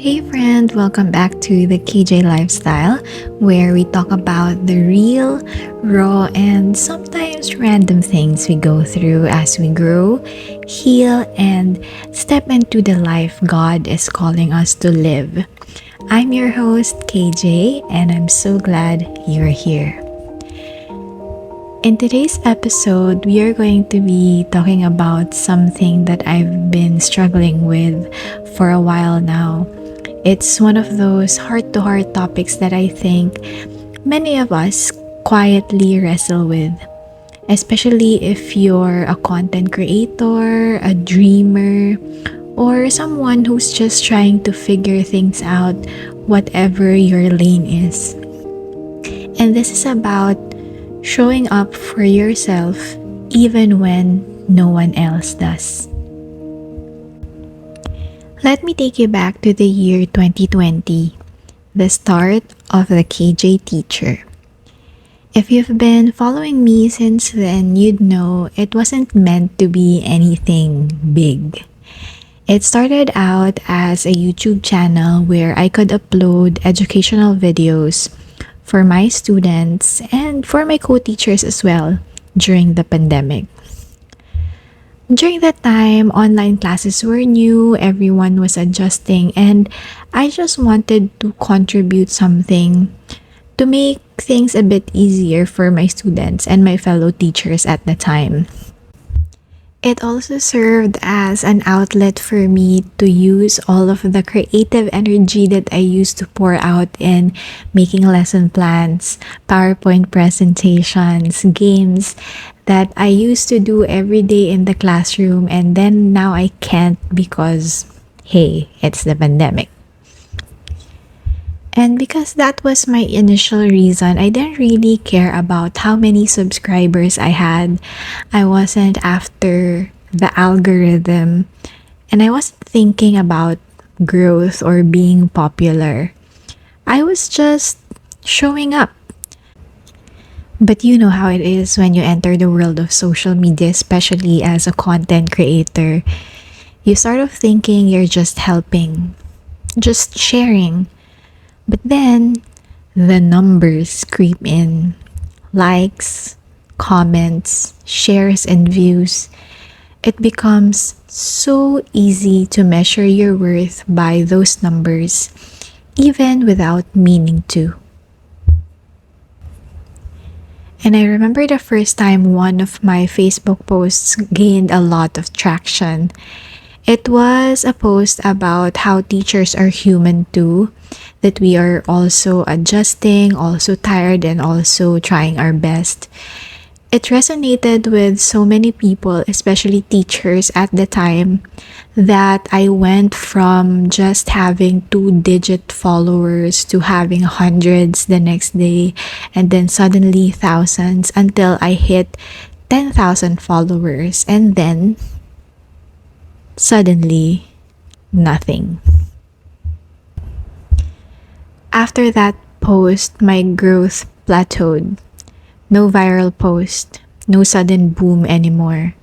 Hey friend, welcome back to the KJ Lifestyle, where we talk about the real, raw, and sometimes random things we go through as we grow, heal, and step into the life God is calling us to live. I'm your host, KJ, and I'm so glad you're here. In today's episode, we are going to be talking about something that I've been struggling with for a while now. It's one of those heart to heart topics that I think many of us quietly wrestle with, especially if you're a content creator, a dreamer, or someone who's just trying to figure things out, whatever your lane is. And this is about showing up for yourself even when no one else does. Let me take you back to the year 2020, the start of the KJ teacher. If you've been following me since then, you'd know it wasn't meant to be anything big. It started out as a YouTube channel where I could upload educational videos for my students and for my co-teachers as well during the pandemic. During that time, online classes were new, everyone was adjusting, and I just wanted to contribute something to make things a bit easier for my students and my fellow teachers at the time. It also served as an outlet for me to use all of the creative energy that I used to pour out in making lesson plans, PowerPoint presentations, games that I used to do every day in the classroom, and then now I can't because, hey, it's the pandemic. And because that was my initial reason, I didn't really care about how many subscribers I had. I wasn't after the algorithm, and I wasn't thinking about growth or being popular. I was just showing up. But you know how it is when you enter the world of social media, especially as a content creator. You start off thinking you're just helping, just sharing. But then the numbers creep in: likes, comments, shares, and views. It becomes so easy to measure your worth by those numbers, even without meaning to. And I remember the first time one of my Facebook posts gained a lot of traction. It was a post about how teachers are human too, that we are also adjusting, also tired, and also trying our best. It resonated with so many people, especially teachers at the time, that I went from just having two-digit followers to having hundreds the next day, and then suddenly thousands until I hit 10,000 followers, and then suddenly nothing. After that post, my growth plateaued. No viral post, no sudden boom anymore.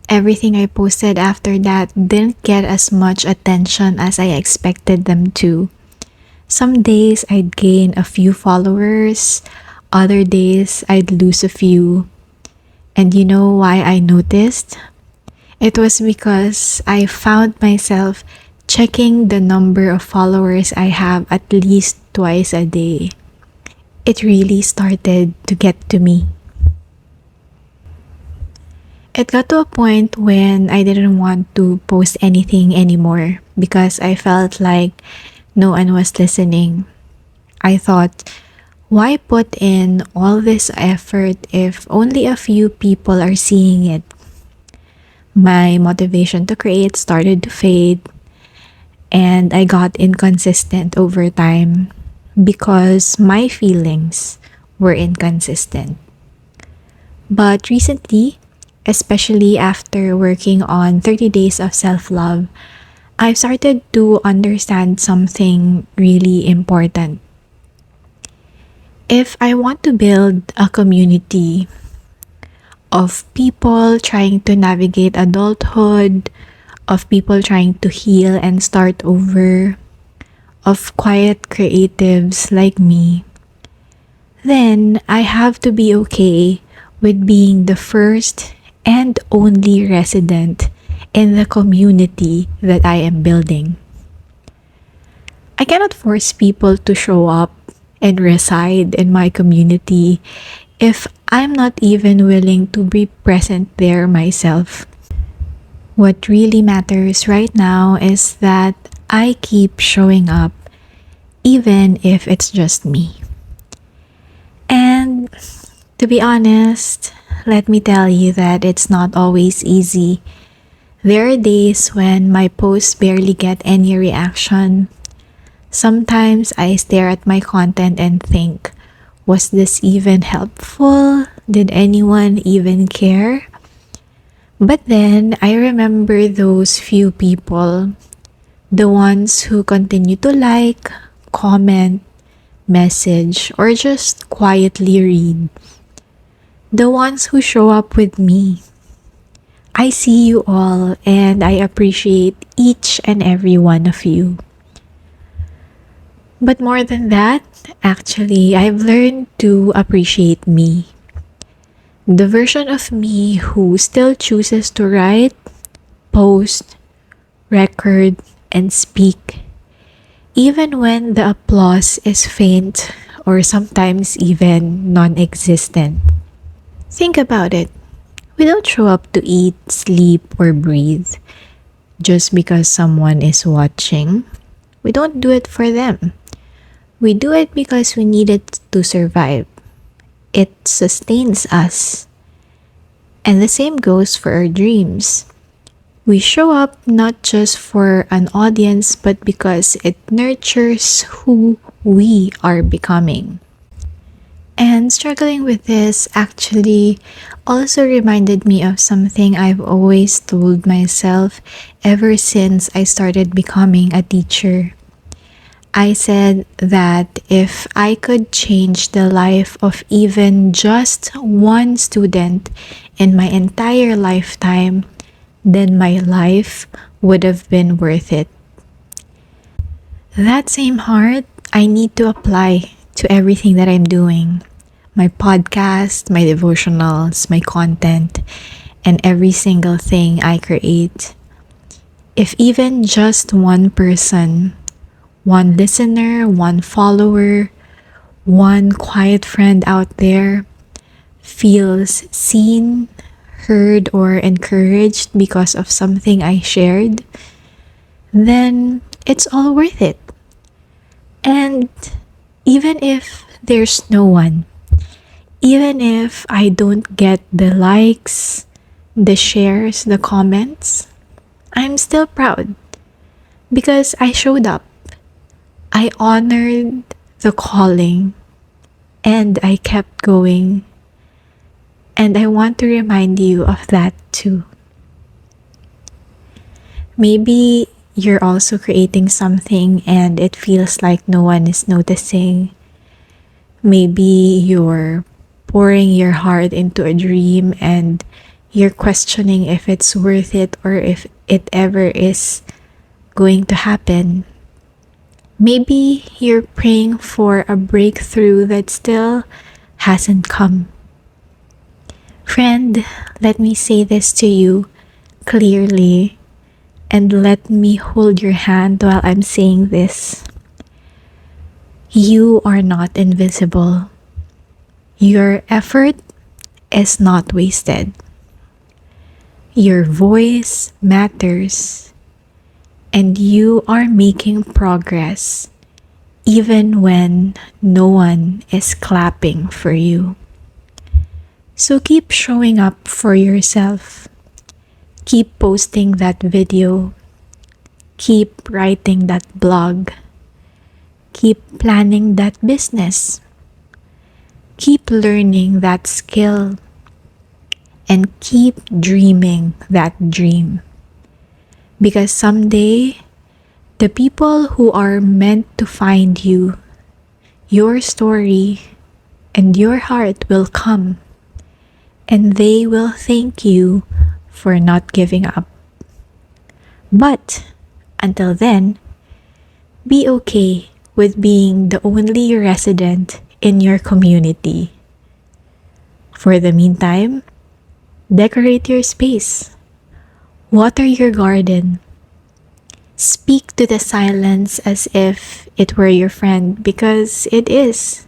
Everything I posted after that didn't get as much attention as I expected them to. Some days I'd gain a few followers, other days I'd lose a few. And you know why I noticed? It was because I found myself checking the number of followers I have at least twice a day. It really started to get to me. It got to a point when I didn't want to post anything anymore because I felt like no one was listening. I thought, why put in all this effort if only a few people are seeing it? My motivation to create started to fade, and I got inconsistent over time because my feelings were inconsistent. But recently, especially after working on 30 days of self-love, I've started to understand something really important. If I want to build a community of people trying to navigate adulthood, of people trying to heal and start over, of quiet creatives like me, then I have to be okay with being the first and only resident in the community that I am building. I cannot force people to show up and reside in my community if I'm not even willing to be present there myself. What really matters right now is that I keep showing up, even if it's just me. And to be honest, let me tell you that it's not always easy. There are days when my posts barely get any reaction. Sometimes I stare at my content and think, was this even helpful? Did anyone even care? But then I remember those few people, the ones who continue to like, comment, message, or just quietly read. The ones who show up with me. I see you all and I appreciate each and every one of you. But more than that, actually, I've learned to appreciate me. The version of me who still chooses to write, post, record, and speak, even when the applause is faint or sometimes even non existent. Think about it. We don't show up to eat, sleep, or breathe just because someone is watching. We don't do it for them. We do it because we need it to survive. It sustains us. And the same goes for our dreams. We show up not just for an audience, but because it nurtures who we are becoming. And struggling with this actually also reminded me of something I've always told myself ever since I started becoming a teacher. I said that if I could change the life of even just one student in my entire lifetime, then my life would have been worth it. That same heart I need to apply to everything that I'm doing. My podcast, my devotionals, my content, and every single thing I create. If even just one person, one listener, one follower, one quiet friend out there feels seen, heard, or encouraged because of something I shared, then it's all worth it. And even if there's no one, even if I don't get the likes, the shares, the comments, I'm still proud because I showed up. I honored the calling and I kept going. And I want to remind you of that too. Maybe you're also creating something and it feels like no one is noticing. Maybe you're pouring your heart into a dream and you're questioning if it's worth it or if it ever is going to happen. Maybe you're praying for a breakthrough that still hasn't come. Friend, let me say this to you clearly and let me hold your hand while I'm saying this. You are not invisible. Your effort is not wasted. Your voice matters, and you are making progress even when no one is clapping for you. So keep showing up for yourself. Keep posting that video. Keep writing that blog. Keep planning that business. Keep learning that skill. And keep dreaming that dream. Because someday, the people who are meant to find you, your story, and your heart will come. And they will thank you for not giving up. But until then, be okay with being the only resident in your community. For the meantime, decorate your space, water your garden, speak to the silence as if it were your friend because it is.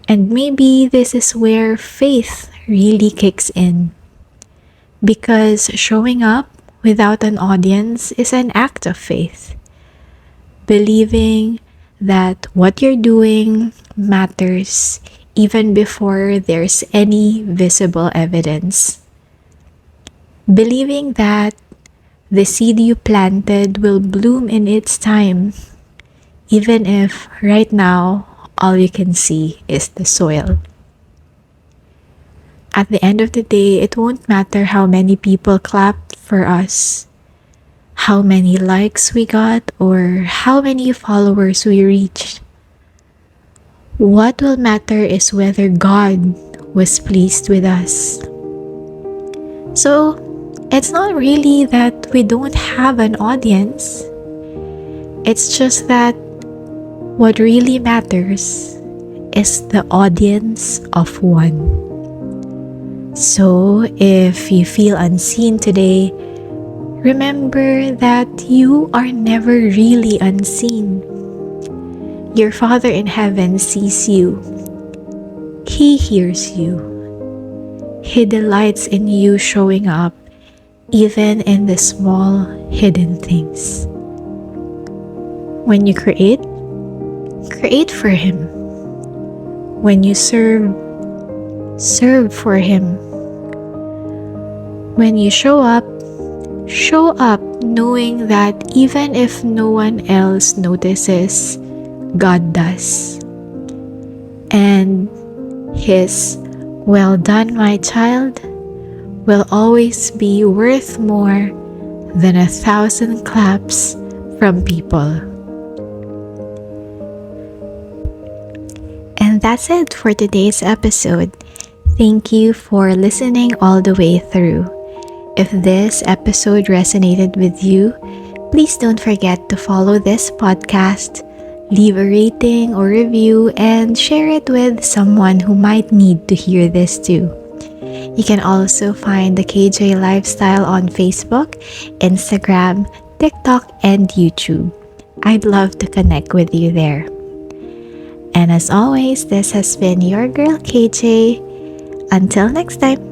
And maybe this is where faith really kicks in. Because showing up without an audience is an act of faith. Believing that what you're doing matters even before there's any visible evidence. Believing that the seed you planted will bloom in its time, even if right now all you can see is the soil. At the end of the day, it won't matter how many people clapped for us, how many likes we got, or how many followers we reached. What will matter is whether God was pleased with us. So, it's not really that we don't have an audience. It's just that what really matters is the audience of one. So, if you feel unseen today, remember that you are never really unseen. Your Father in heaven sees you. He hears you. He delights in you showing up, even in the small, hidden things. When you create, create for Him. When you serve, serve for Him. When you show up knowing that even if no one else notices, God does. And His "well done, my child" will always be worth more than 1,000 claps from people. And that's it for today's episode. Thank you for listening all the way through. If this episode resonated with you, please don't forget to follow this podcast, leave a rating or review, and share it with someone who might need to hear this too. You can also find the KJ Lifestyle on Facebook, Instagram, TikTok, and YouTube. I'd love to connect with you there. And as always, this has been your girl KJ. Until next time.